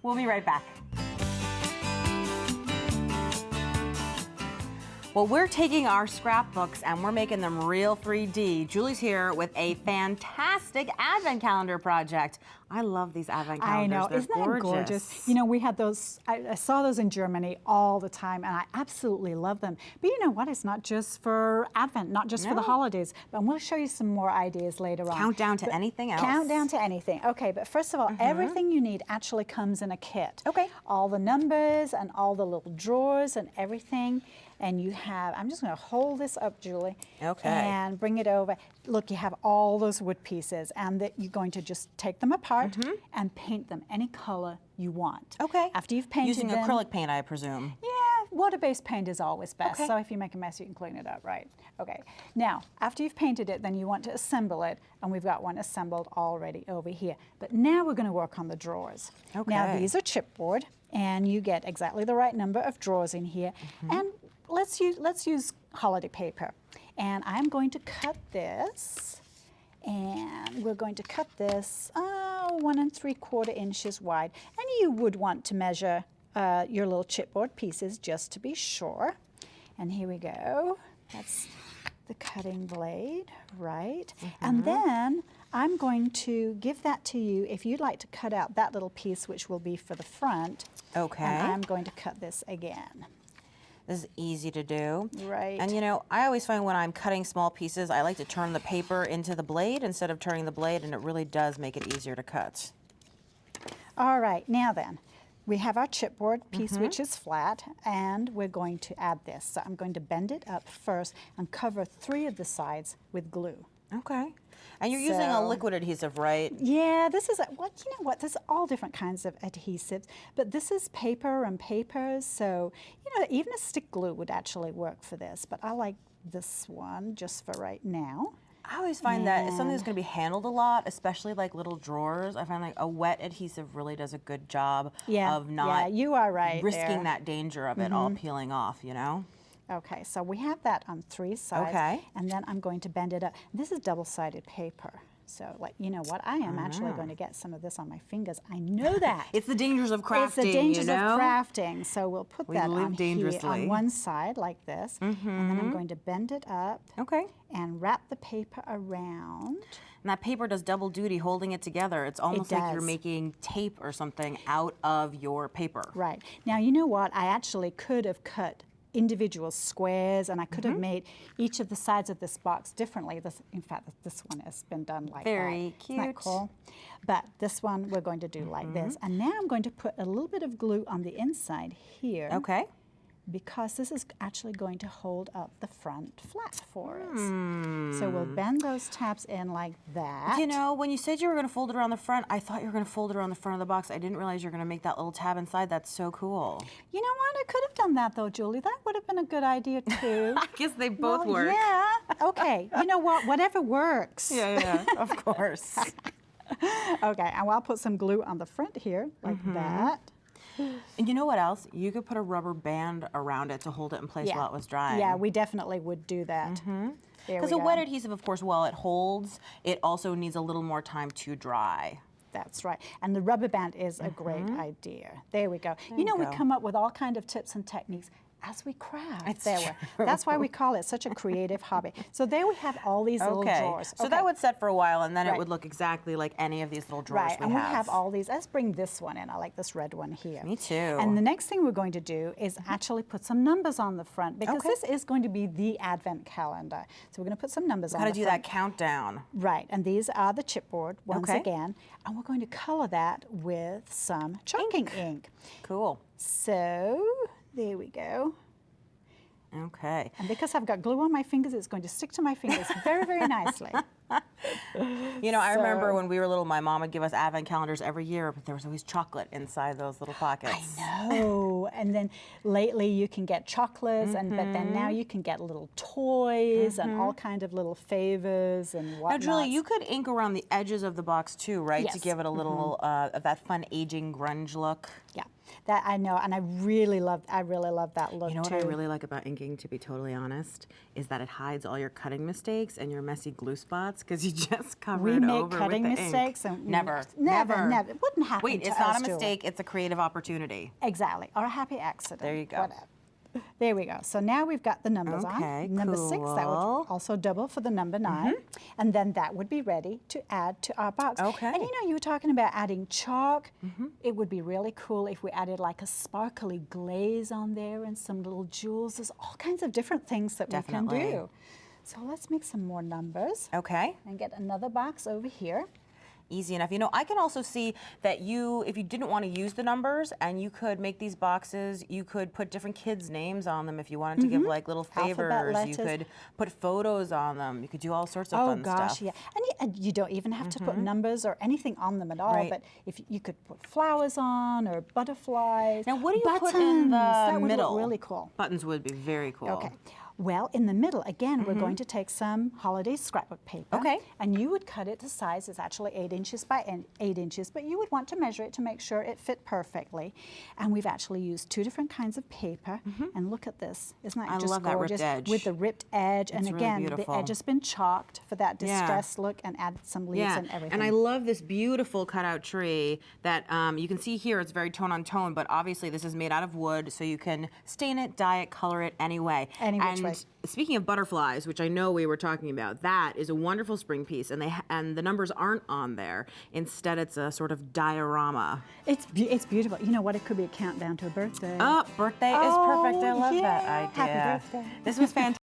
We'll be right back. Well, we're taking our scrapbooks and we're making them real 3D. Julie's here with a fantastic advent calendar project. I love these advent calendars. I know, They're isn't that gorgeous? You know, we had those, I saw those in Germany all the time, and I absolutely love them. But you know what, it's not just for Advent, not just for the holidays, but I'm going to show you some more ideas later on. Countdown to anything else. Countdown to anything. Okay, but first of all, everything you need actually comes in a kit. Okay. All the numbers and all the little drawers and everything. And you have, I'm just going to hold this up, Julie. Okay. And bring it over. Look, you have all those wood pieces, and that you're going to just take them apart and paint them any color you want. Okay. After you've painted Using them. acrylic paint, I presume. Yeah, water-based paint is always best. Okay. So if you make a mess, you can clean it up, right? Okay. Now, after you've painted it, then you want to assemble it, and we've got one assembled already over here. But now we're going to work on the drawers. Okay. Now, these are chipboard, and you get exactly the right number of drawers in here. And let's use holiday paper. And I'm going to cut this, and we're going to cut this 1 3/4 inches wide. And you would want to measure your little chipboard pieces just to be sure. And here we go. That's the cutting blade, right? And then I'm going to give that to you if you'd like to cut out that little piece, which will be for the front. Okay. And I'm going to cut this again. This is easy to do. Right. And you know, I always find when I'm cutting small pieces, I like to turn the paper into the blade instead of turning the blade, and it really does make it easier to cut. All right, now then, we have our chipboard piece, which is flat, and we're going to add this. So I'm going to bend it up first and cover 3 of the sides with glue. Okay. And you're using a So- liquid adhesive, right? Yeah, this is, well, you know what, there's all different kinds of adhesives, but this is paper and papers, so, you know, even a stick glue would actually work for this, but I like this one just for right now. I always find that it's something that's going to be handled a lot, especially like little drawers. I find like a wet adhesive really does a good job of not you are right risking there. that danger of it all peeling off, you know? Okay, so we have that on 3 sides. Okay. And then I'm going to bend it up. This is double-sided paper. So, like, you know what? I am actually going to get some of this on my fingers. I know that. It's the dangers of crafting, It's the dangers you know? of crafting. So we'll put that live on here dangerously. on one side like this. And then I'm going to bend it up Okay. and wrap the paper around. And that paper does double duty holding it together. It's almost like you're does. making tape or something out of your paper. Right. Now, you know what? I actually could have cut individual squares, and I could have made each of the sides of this box differently. This, in fact, this one has been done like Very that. Isn't that cute. cool? But this one we're going to do like this. And now I'm going to put a little bit of glue on the inside here. Okay. Because this is actually going to hold up the front flat for us. So we'll bend those tabs in like that. You know, when you said you were going to fold it around the front, I thought you were going to fold it around the front of the box. I didn't realize you were going to make that little tab inside. That's so cool. You know what? I could have done that though, Julie. That would have been a good idea too. I guess they both Well, work. Yeah. Okay. You know what? Whatever works. Yeah, of course. Okay. And I'll put some glue on the front here like that. And you know what else? You could put a rubber band around it to hold it in place while it was drying. Yeah, we definitely would do that. Because a wet adhesive, of course, while it holds, it also needs a little more time to dry. That's right. And the rubber band is a great idea. There we go. You know, you we go. come up with all kinds of tips and techniques as we craft. It's That's why we call it such a creative hobby. So there we have all these little drawers. So that would set for a while, and then it Right. would look exactly like any of these little drawers Right, we and have. we have all these. Let's bring this one in. I like this red one here. Me too. And the next thing we're going to do is actually put some numbers on the front, because Okay. this is going to be the advent calendar. So we're going to put some numbers on How the to do front. that countdown. Right, and these are the chipboard once Okay. again, and we're going to color that with some chalking ink. Cool. So there we go. Okay. And because I've got glue on my fingers, it's going to stick to my fingers very, very nicely. You know, I remember So- when we were little, my mom would give us advent calendars every year, but there was always chocolate inside those little pockets. Oh, and then lately you can get chocolates, and but then now you can get little toys and all kind of little favors and Now, whatnot. Julie, you could ink around the edges of the box too, right? To Yes. give it a little of that fun aging grunge look. Yeah. That I know, and I really love that look You know what too. I really like about inking, to be totally honest, is that it hides all your cutting mistakes and your messy glue spots because you just cover We it make over cutting with the mistakes ink. and Never. It wouldn't happen Wait, to it's not us, a Julie. mistake, it's a creative opportunity. Exactly, or a happy accident. There you go. Whatever. There we go. So now we've got the numbers Okay, on. Number 6, that would cool. also double for the number 9. And then that would be ready to add to our box. Okay. And you know, you were talking about adding chalk. It would be really cool if we added like a sparkly glaze on there and some little jewels. There's all kinds of different things that we can Definitely. do. So let's make some more numbers Okay. and get another box over here. Easy enough. You know, I can also see that if you didn't want to use the numbers and you could make these boxes, you could put different kids' names on them if you wanted to give like little favors. Alphabet You letters. could put photos on them. You could do all sorts of Oh fun gosh, stuff. yeah. And you don't even have to put numbers or anything on them at all, Right. but if you could put flowers on or butterflies. Now, what do you buttons, put in the that would middle? look really cool. Buttons would be very cool. Okay. Well, in the middle, again, we're going to take some holiday scrapbook paper. Okay. And you would cut it to size. It's actually 8 inches by 8 inches, but you would want to measure it to make sure it fit perfectly. And we've actually used 2 different kinds of paper. And look at this. Isn't that I just love that ripped gorgeous? edge. With the ripped edge. And It's really again, beautiful. the edge has been chalked for that Yeah. distressed look and added some leaves Yeah, and everything. and I love this beautiful cutout tree that you can see here. It's very tone on tone, but obviously this is made out of wood, so you can stain it, dye it, color it any way. Any which and way. Speaking of butterflies, which I know we were talking about, that is a wonderful spring piece, and the numbers aren't on there. Instead, it's a sort of diorama. It's beautiful. You know what? It could be a countdown to a birthday. Oh, birthday is perfect. I love that yeah. idea. Happy birthday. This was fantastic.